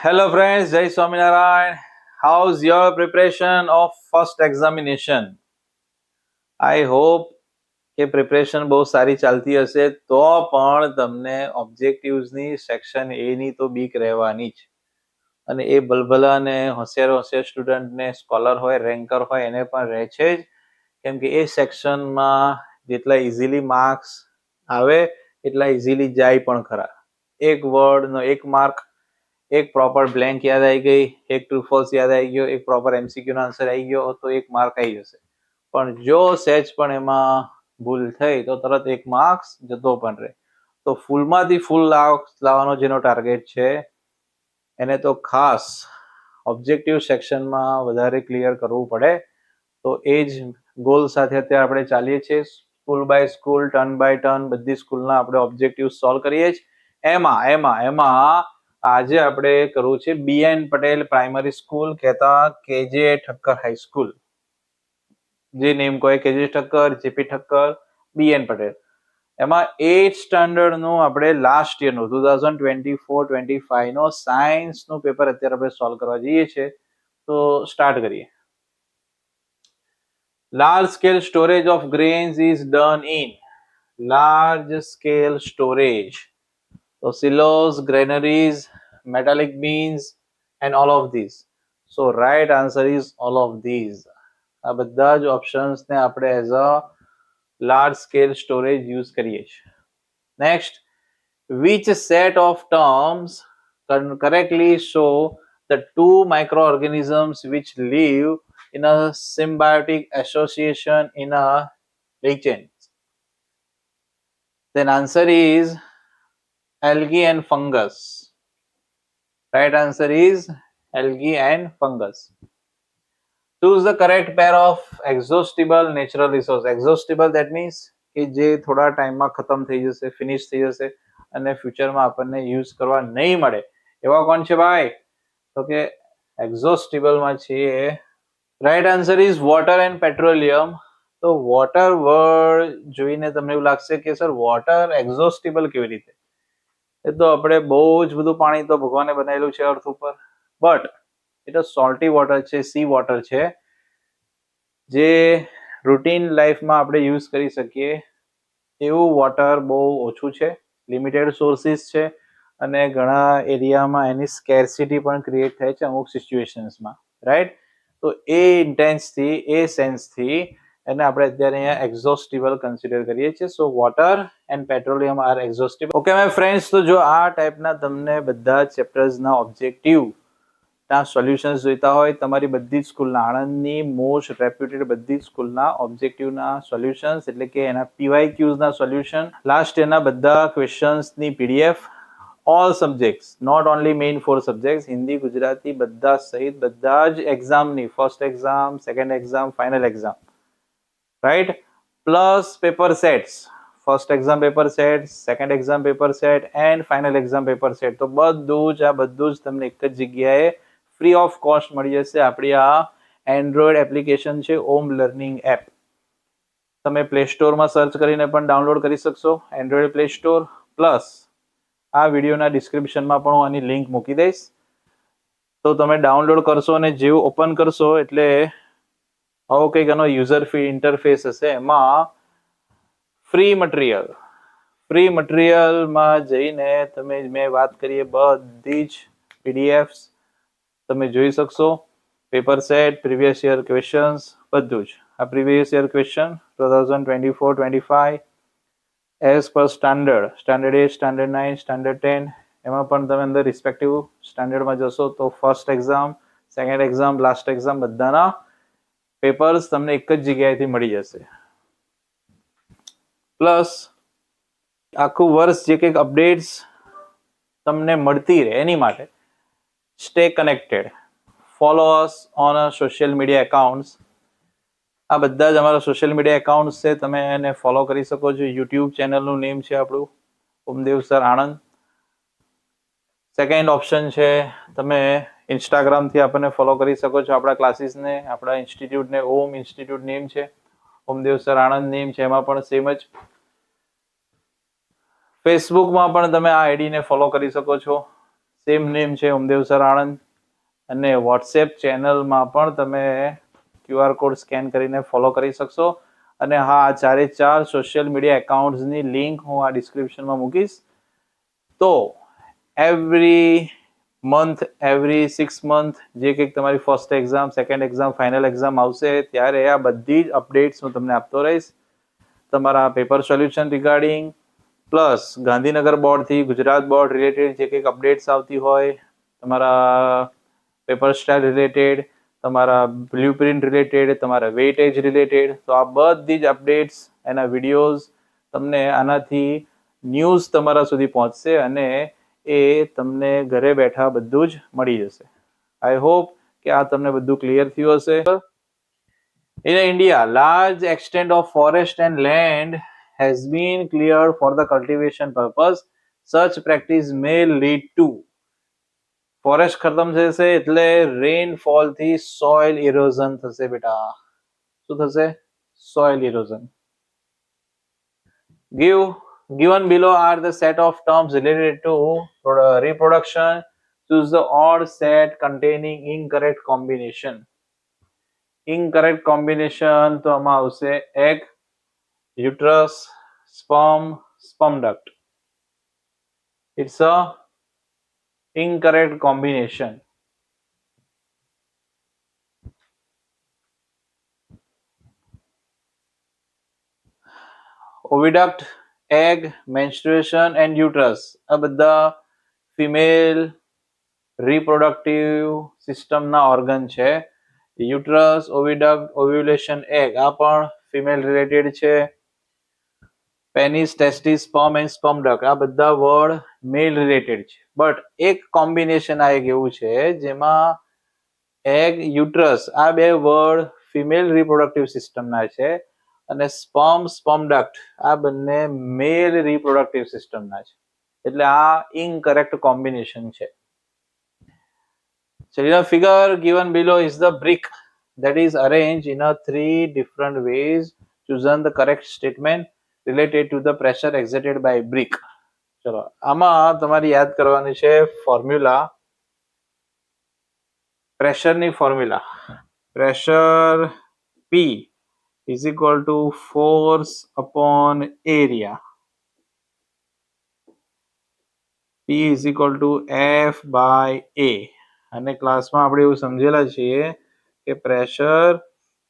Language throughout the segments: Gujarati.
Hello friends, Jai Swaminarayan. How's your preparation of first examination? I hope કે પ્રિપરેશન બહુ સારી ચાલતી હશે તો પણ તમને ઓબ્જેક્ટિવ્સની સેક્શન એ ની તો બીક રહેવાની જ. અને એ ભલભલા ને હોશિયાર સ્ટુડન્ટને સ્કોલર હોય રેન્કર હોય એને પણ રહે છે જ, કેમ કે એ સેક્શનમાં જેટલા ઇઝીલી માર્ક્સ આવે એટલા ઇઝીલી જાય પણ ખરા. એક વર્ડનો 1 માર્ક, એક પ્રોપર બ્લેન્ક યાદ આવી ગઈ, એક ટ્રુ ફોલ્સ યાદ આવી ગયો, એક પ્રોપર એમસીક્યુ નો આન્સર આવી ગયો તો 1 માર્ક આવી જશે. પણ જો સહેજ પણ એમાં ભૂલ થઈ તો તરત 1 માર્ક્સ જતો પણ રહે. તો ફૂલમાંથી ફૂલ લાવવાનો જેનો ટાર્ગેટ છે એને તો ખાસ ઓબ્જેક્ટિવ સેક્શનમાં વધારે ક્લિયર કરવું પડે. તો એ જ ગોલ સાથે અત્યારે આપણે ચાલીએ છીએ. School by school, turn by turn બધી સ્કૂલના આપણે ઓબ્જેક્ટિવ સોલ્વ કરીએ છીએ. એમાં આજે આપણે કરવું છે BN પટેલ પ્રાઇમરી સ્કૂલ, કહેતા કેજે ઠક્કર હાઈસ્કૂલ. જે નેમ કહે કેજે ઠક્કર, જેપી ઠક્કર, BN પટેલ. એમાં 8th સ્ટાન્ડર્ડનું આપણે લાસ્ટ યરનું 2024-25 નો સાયન્સનું પેપર અત્યારે આપણે સોલ્વ કરવા જઈએ છીએ. તો સ્ટાર્ટ કરીએ. Large scale storage of grains is done in large scale storage. So silos, granaries, metallic beans and all of these. So right answer is all of these. આ બધા જ ઓપ્શન્સ ને આપણે as a large scale storage use કરીએ છીએ. Next, which set of terms correctly show the two microorganisms which live in a symbiotic association in a lichen? Then answer is algae and fungus. Right answer is algae and fungus. Choose the correct pair of exhaustible natural resource. Exhaustible that means કે જે થોડા ટાઈમમાં ખતમ થઈ જશે, ફિનિશ થઈ જશે અને ફ્યુચરમાં આપણને યુઝ કરવા નહીં મળે એવા કોણ છે ભાઈ? તો કે એક્ઝોસ્ટિબલમાં છે. Right answer is water and petroleum. તો વોટર વર્ડ જોઈને તમને એવું લાગશે કે સર વોટર એક્ઝોસ્ટિબલ કેવી રીતે? એ તો આપણે બહુ જ બધું પાણી તો ભગવાને બનાવેલું છે અર્થ ઉપર, બટ એ તો સોલ્ટી વોટર છે, સી વોટર છે, જે રૂટીન લાઈફમાં આપણે યુઝ કરી શકીએ એવું વોટર બહુ ઓછું છે, લિમિટેડ સોર્સિસ છે અને ઘણા એરિયામાં એની સ્કેર્સિટી પણ ક્રિએટ થાય છે અમુક સિચ્યુએશન્સમાં. રાઈટ? તો એ ઇન્ટેન્સથી, એ સેન્સથી એને આપણે અત્યારે અહીંયા એક્ઝોસ્ટિબલ કન્સિડર કરીએ છીએ. So water and petroleum are exhaustible. Okay my friends, તો જો આ ટાઈપના તમને બધા ચેપ્ટર્સના ઓબ્જેક્ટિવ ના સોલ્યુશન્સ જોઈતા હોય, તમારી બધી જ સ્કૂલના, આણંદની મોસ્ટ રેપ્યુટેડ બધી જ સ્કૂલના ઓબ્જેક્ટિવના સોલ્યુશન્સ એટલે કે એના PYQsના સોલ્યુશન, લાસ્ટ યરના બધા ક્વેશ્ચન્સની PDF, all subjects, not only main 4 subjects, Hindi, Gujarati બધા સહિત બધા જ એક્ઝામની, first exam, second exam, final exam, right? Plus paper sets, first exam paper set, second exam paper set and final exam paper set. તો બધું જ તમને એક જ જગ્યાએ ફ્રી ઓફ કોસ્ટ મળી જશે. આપણી આ એન્ડ્રોઈડ એપ્લિકેશન છે ઓમ લર્નિંગ એપ. તમે પ્લે સ્ટોરમાં સર્ચ કરીને પણ ડાઉનલોડ કરી શકશો, એન્ડ્રોઈડ પ્લે સ્ટોર. પ્લસ આ વિડીયોના ડિસ્ક્રિપ્શનમાં પણ હું આની લિંક મૂકી દઈશ. તો તમે ડાઉનલોડ કરશો અને જેવું ઓપન કરશો એટલે આવો કંઈક એનો યુઝર ઇન્ટરફેસ હશે. એમાં ફ્રી મટીરિયલમાં જઈને તમે મેં વાત કરીએ બધી જ PDFs તમે જોઈ શકશો. Paper set, previous year questions બધું જ. આ previous year question 2024-25 as per standard 8, standard 9, standard 10 એમાં પણ તમે અંદર રિસ્પેક્ટિવ સ્ટાન્ડર્ડમાં જશો તો first exam, second exam, last exam બધાના પેપર્સ તમને એક જ જગ્યાએથી મળી જશે. પ્લસ આખું વર્ષ જે કંઈક અપડેટ્સ તમને મળતી રહે એની માટે stay connected, follow us on social media accounts. આ બધા જ અમારા સોશિયલ મીડિયા એકાઉન્ટ્સ છે, તમે એને ફોલો કરી શકો છો. યુટ્યુબ ચેનલનું નેમ છે આપણું Omdev sir Anand. Second option છે તમે ઇન્સ્ટાગ્રામથી આપણને ફોલો કરી શકો છો. આપણા ક્લાસીસને, આપણા ઇન્સ્ટિટ્યૂટને ઓમ ઇન્સ્ટિટ્યૂટ નેમ છે, ઓમદેવ સર આણંદ નેમ છે, એમાં પણ સેમ જ. ફેસબુકમાં પણ તમે આ આઈડીને ફોલો કરી શકો છો, સેમ નેમ છે ઓમદેવ સર આણંદ. અને વોટ્સએપ ચેનલમાં પણ તમે QR કોડ સ્કેન કરીને ફોલો કરી શકશો. અને હા, આ 4 સોશિયલ મીડિયા એકાઉન્ટ્સની લિંક હું આ ડિસ્ક્રિપ્શનમાં મૂકીશ. તો એવરી મંથ, એવરી 6 મંથ જે કંઈક તમારી first exam, second exam, final exam આવશે ત્યારે આ બધી જ અપડેટ્સ હું તમને આપતો રહીશ. તમારા paper solution regarding plus Gandhinagar બોર્ડથી ગુજરાત બોર્ડ રિલેટેડ જે કંઈક અપડેટ્સ આવતી હોય, તમારા પેપર સ્ટાઇલ રિલેટેડ, તમારા બ્લુપ્રિન્ટ રિલેટેડ, તમારા વેઇટેજ રિલેટેડ, તો આ બધી જ અપડેટ્સ, એના વિડીયોઝ તમને આનાથી ન્યૂઝ તમારા સુધી પહોંચશે અને એ તમને ઘરે બેઠા બધું જ મળી જશે. આઈ હોપ કે આ તમને બધું ક્લિયર થયું હશે. In India, large extent of forest and land has been cleared for the cultivation purpose. Such practice may lead to forest ખતમ થશે એટલે રેનફોલ થી સોઇલ ઇરોઝન થશે બેટા. શું થશે? Soil erosion. Given below are the set of terms related to reproduction. Choose the odd set containing incorrect combination. Incorrect combination તો આમાં આવશે egg, uterus, sperm duct. It's a incorrect combination. Oviduct, egg, menstruation and uterus આ બધા ફિમેલ રિપ્રોડક્ટિવ સિસ્ટમના ઓર્ગન છે. યુટરસ, ઓવિડક્ટ, ઓવ્યુલેશન, એગ આ પણ ફિમેલ રિલેટેડ છે. Penis, testis, sperm and sperm duct આ બધા વર્ડ મેલ રિલેટેડ છે. બટ એક કોમ્બિનેશન આ એક એવું છે જેમાં એગ, યુટરસ આ બે વર્ડ ફિમેલ રિપ્રોડક્ટિવ સિસ્ટમના છે અને સ્પર્મ ડક્ટ આ બંને મેલ રિપ્રોડક્ટિવ સિસ્ટમના છે. એટલે આ ઇનકરેક્ટ કોમ્બિનેશન છે. So, the figure given below is the brick that is arranged in a 3 different ways. Choose the correct statement related to the pressure exerted by brick. ચલો આમાં તમારે યાદ કરવાની છે ફોર્મ્યુલા, પ્રેશરની formula. Pressure P is equal to force upon area. P is equal to F by A. અને ક્લાસમાં આપણે એવું સમજેલા છીએ કે pressure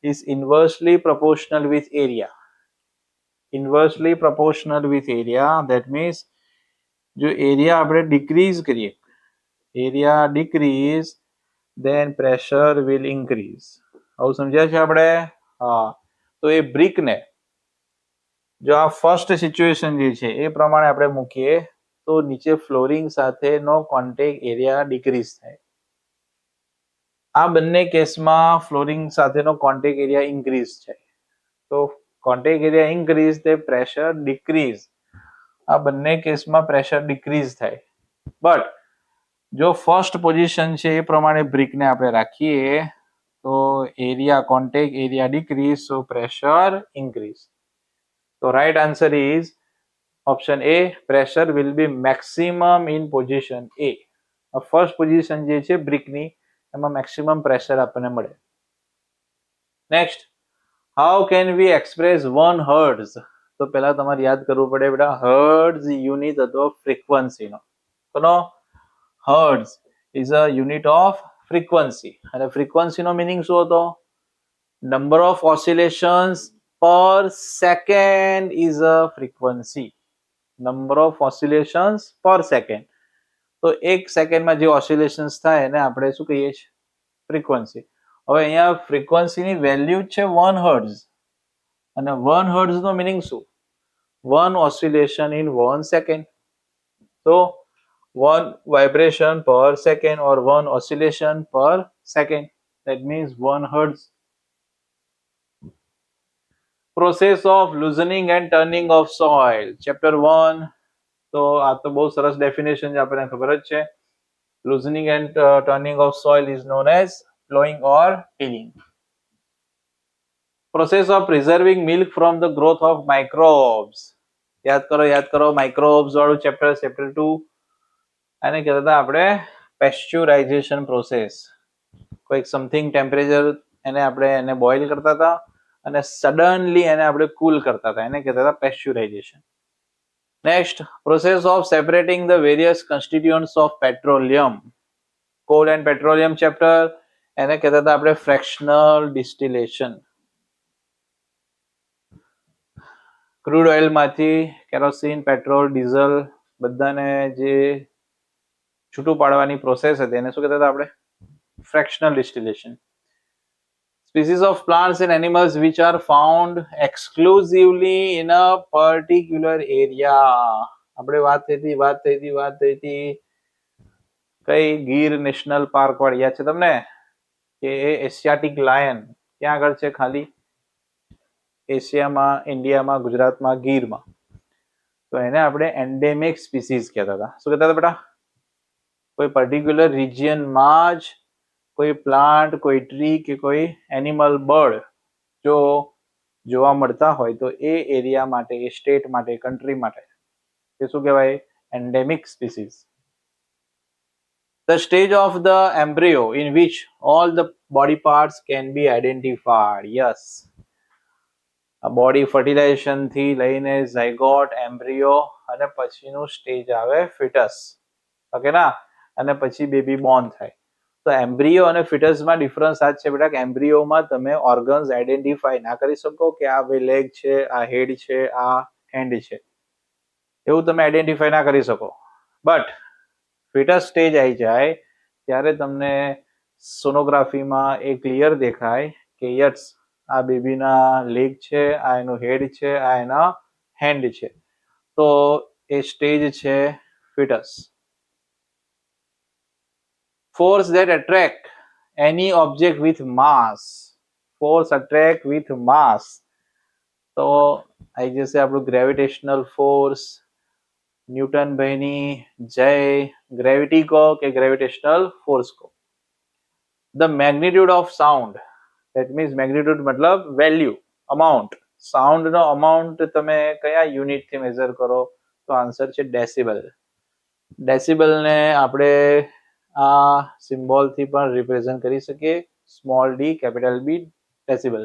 is inversely proportional with area. Inversely proportional with area that means જો એરિયા આપણે ડિક્રીઝ કરીએ, area decrease then pressure will increase. આવું સમજ્યા છે આપણે? હા. તો એ બ્રિકને જો આ ફર્સ્ટ સિચ્યુએશન જે છે એ પ્રમાણે આપણે મૂકીએ તો નીચે ફ્લોરિંગ સાથેનો કોન્ટેક્ટ એરિયા ડિક્રીઝ થાય. આ બંને કેસમાં ફ્લોરિંગ સાથેનો કોન્ટેક્ટ એરિયા ઇન્ક્રીઝ છે. તો કોન્ટેક્ટ એરિયા ઇન્ક્રીઝ તે પ્રેશર ડિક્રીઝ. આ બંને કેસમાં પ્રેશર ડિક્રીઝ થાય. બટ જો ફર્સ્ટ પોઝિશન છે એ પ્રમાણે બ્રિકને આપણે રાખીએ તો એરિયા કોન્ટેક્ટ એરિયા ડિક્રીઝ, સો પ્રેશર ઇન્ક્રીઝ. તો right answer is option A, pressure will be maximum in position A. First position જે છે બ્રિકની એમાં મેક્સિમમ પ્રેશર આપણને મળે. Next, how can we express 1 hertz? તો પહેલા તમારે યાદ કરવું પડે બેટા, હર્ટ્ઝ યુનિટ હતો ફ્રીક્વન્સીનો. કોનો? Hertz is a unit off frequency. અને ફ્રીક્વન્સીનો મિનિંગ શું હતો? નંબર ઓફ ઓસિલેશન્સ પર second is a frequency. Number of oscillations પર સેકન્ડ. તો એક સેકન્ડમાં જે ઓસિલેશન્સ થાય એને આપણે શું કહીએ છીએ? ફ્રીક્વન્સી. હવે અહીંયા ફ્રીક્વન્સીની વેલ્યુ છે 1 હર્ટ્ઝ અને 1 હર્ટ્ઝનો મિનિંગ શું? 1 ઓસિલેશન ઇન 1 સેકન્ડ. તો 1 vibration per second or 1 oscillation per second. That means 1 hertz. Process of loosening and turning of soil. Chapter 1. તો આ તો બહુ સરસ ડેફિનેશન આપણને ખબર જ છે. Loosening and turning of soil is known as plowing or tilling. Process of preserving milk from the growth of microbes. યાદ કરો માઇક્રોબ્સ વાળું ચેપ્ટર 2. આને કહેતા હતા આપણે પેસ્ચ્યુરાઇઝેશન પ્રોસેસ. કોઈક સમથિંગ ટેમ્પરેચર એને બોઇલ કરતા હતા અને સડનલી એને આપણે કૂલ કરતા હતા, એને કહેતા હતા pasteurization. Next, process of separating the various constituents of petroleum. Coal and petroleum chapter, એને કહેતા હતા આપણે ફ્રેક્શનલ ડિસ્ટિલેશન. ક્રૂડ ઓઇલમાંથી કેરોસીન, પેટ્રોલ, ડીઝલ બધાને જે છૂટું પાડવાની પ્રોસેસ હતી એને શું કહેતા હતા આપણે? Fractional distillation. Species of plants and animals which are found exclusively in a particular area. આપણે વાત થઈ હતી કઈ ગીર નેશનલ પાર્ક વાળી, યાદ છે તમને? કે એશિયાટિક લાયન ક્યાં આગળ છે? ખાલી એશિયામાં, ઇન્ડિયામાં, ગુજરાતમાં, ગીરમાં. તો એને આપણે એન્ડેમિક સ્પીસીસ કહેતા હતા. શું કહેતા હતા બેટા? કોઈ પર્ટિક્યુલર રિજિયનમાં જ કોઈ પ્લાન્ટ, કોઈ ટ્રી કે કોઈ એનિમલ, બર્ડ જો જોવા મળતા હોય તો એ એરિયા માટે, એ સ્ટેટ માટે, કન્ટ્રી માટે તે શું કહેવાય? Endemic species. The stage of the embryo in which all the body parts can be identified. Yes. A body fertilization થી લઈને ઝાયગોટ, એમ્બ્રિયો અને પછીનું સ્ટેજ આવે ફિટસ. ઓકે ના? અને પછી બેબી બોર્ન થાય. તો એમ્બ્રિયો અને ફિટસમાં ડિફરન્સ આ છે બેટા કે એમ્બ્રિયોમાં તમે ઓર્ગન્સ આઈડેન્ટિફાઈ ના કરી શકો કે આ બે લેગ છે, આ હેડ છે, આ હેન્ડ છે, એવું તમે આઈડેન્ટિફાઈ ના કરી શકો. બટ ફિટસ સ્ટેજ આવી જાય ત્યારે તમને સોનોગ્રાફીમાં એ ક્લિયર દેખાય કે યસ, આ બેબીના લેગ છે, આ એનો હેડ છે, આ એના હેન્ડ છે. તો એ સ્ટેજ છે ફિટસ. Force that attract any object with mass. Force attract with mass. તો આવી જશે આપણું ગ્રેવિટેશનલ ફોર્સ. ન્યૂટન ભાઈની જય. ગ્રેવિટી કહો કે ગ્રેવિટેશનલ ફોર્સ કહો. The magnitude of sound. That means magnitude મતલબ વેલ્યુ, અમાઉન્ટ. સાઉન્ડ નો અમાઉન્ટ તમે કયા યુનિટ થી મેઝર કરો? તો આન્સર છે ડેસિબલ. ડેસિબલ ને આપણે આ સિમ્બોલ થી પણ રિપ્રેઝન્ટ કરી શકીએ, small D, capital B, decibel.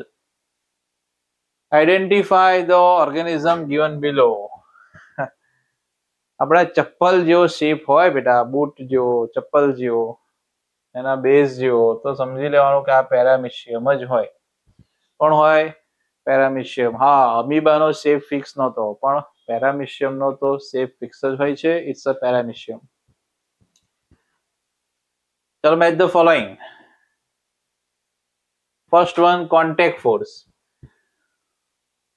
Identify the organism given below. આપણા ચપ્પલ જેવો શેપ હોય બેટા, બૂટ જેવો, ચપ્પલ જેવો, એના બેઝ જેવો, તો સમજી લેવાનું કે આ પેરામિશિયમ જ હોય. કોણ હોય? પેરામિશિયમ. હા, અમીબાનો શેપ ફિક્સ નહોતો, પણ પેરામિશિયમનો તો શેપ ફિક્સ જ હોય છે. It's a paramecium. ચલો, match the following. First one, contact force.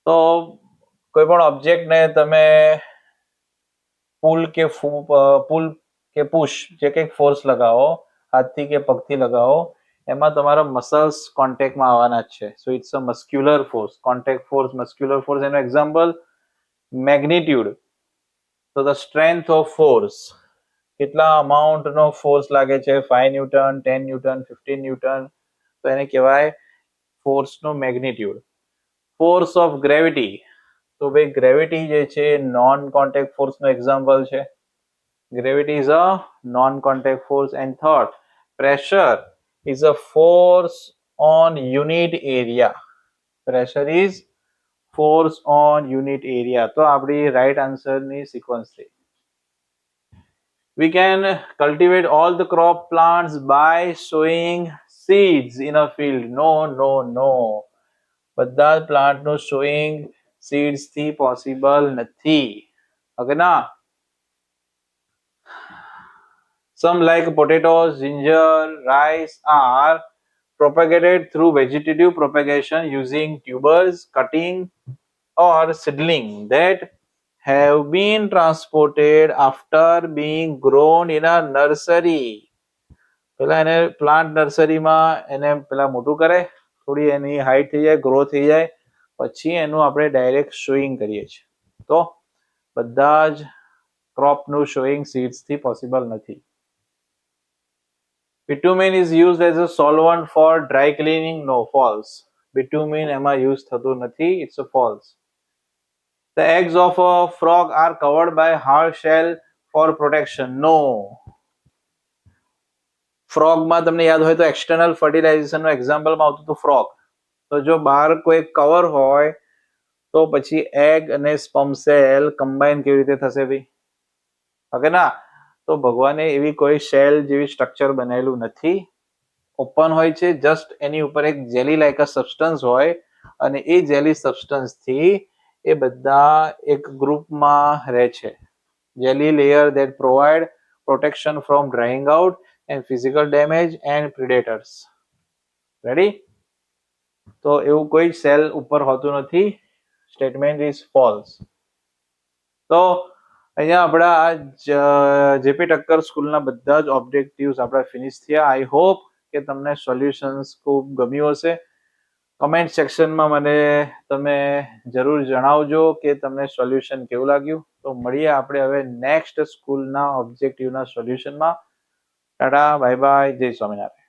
તો કોઈ પણ ઓબ્જેક્ટને તમે પુલ કે પુશ જે કંઈક ફોર્સ લગાવો, હાથથી કે પગથી લગાવો, એમાં તમારા મસલ્સ કોન્ટેક્ટમાં આવવાના જ છે. So it's a muscular force. Contact force, muscular force. એનું એક્ઝામ્પલ મેગ્નિટ્યુડ. તો ધ સ્ટ્રેન્થ ઓફ ફોર્સ, કેટલા અમાઉન્ટનો ફોર્સ લાગે છે, 5 ન્યૂટન, 10 ન્યૂટન, 15 ન્યૂટન, તો એને કહેવાય ફોર્સનો મેગ્નિટ્યુડ. ફોર્સ ઓફ ગ્રેવિટી, તો ભાઈ ગ્રેવિટી જે છે નોન કોન્ટેક્ટ ફોર્સનો એક્ઝામ્પલ છે. Gravity is a non-contact force. And third, pressure is a force on unit area. Pressure is force on unit area. તો આપણી right answer ની sequence છે. We can cultivate all the crop plants by sowing seeds in a field. No, no, no. બધા પ્લાન્ટનું sowing seeds થી possible નથી. Okay ના? Some like potatoes, ginger, rice are propagated through vegetative propagation using tubers, cutting or seedling that have been transported after being grown in a nursery. પેલા એને પ્લાન્ટ નર્સરીમાં એને પેલા મોટું કરે, થોડી એની હાઈટ થઈ જાય, ગ્રો થઈ જાય, પછી એનું આપણે ડાયરેક્ટ શોઈંગ કરીએ છીએ. તો બધા જ ક્રોપનું શોઈંગ સીડ્સથી પોસિબલ નથી. Bitumen is used as a solvent for dry cleaning. No, false. Bitumen એમાં use થતું નથી. It's a false. The eggs of a frog are covered by hard shell for protection. No. ફ્રોગમાં તમને યાદ હોય તો એક્સટર્નલ ફર્ટિલાઇઝેશનનું એક્ઝામ્પલમાં આવતું હતું ફ્રોગ. તો જો બહાર કોઈ કવર હોય તો પછી એગ અને સ્પર્મ સેલ કમ્બાઈન કેવી રીતે થશે ભાઈ? ઓકે ના? તો ભગવાને એવી કોઈ શેલ જેવી સ્ટ્રક્ચર બનાવેલું નથી. ઓપન હોય છે, જસ્ટ એની ઉપર એક જેલી લાઈક અ સબસ્ટન્સ હોય અને એ જેલી સબસ્ટન્સ થી એ બધા એક ગ્રુપમાં રહે છે. Jelly layer that provide protection from drying out and physical damage and predators. Ready? તો એવું કોઈ સેલ ઉપર હોતું નથી. Statement is false. તો અહીંયા આપણા જેપી ઠક્કર સ્કૂલના બધા જ ઓબ્જેક્ટિવ્સ આપણા ફિનિશ થયા. આઈ હોપ કે તમને સોલ્યુશન્સ ખૂબ ગમ્યું હશે. કમેન્ટ સેક્શનમાં મને તમે જરૂર જણાવજો કે તમને સોલ્યુશન કેવું લાગ્યું. તો મળીએ આપણે હવે નેક્સ્ટ સ્કૂલના ઓબ્જેક્ટિવના સોલ્યુશનમાં. ટાટા, બાય બાય, જય સ્વામિનારાયણ.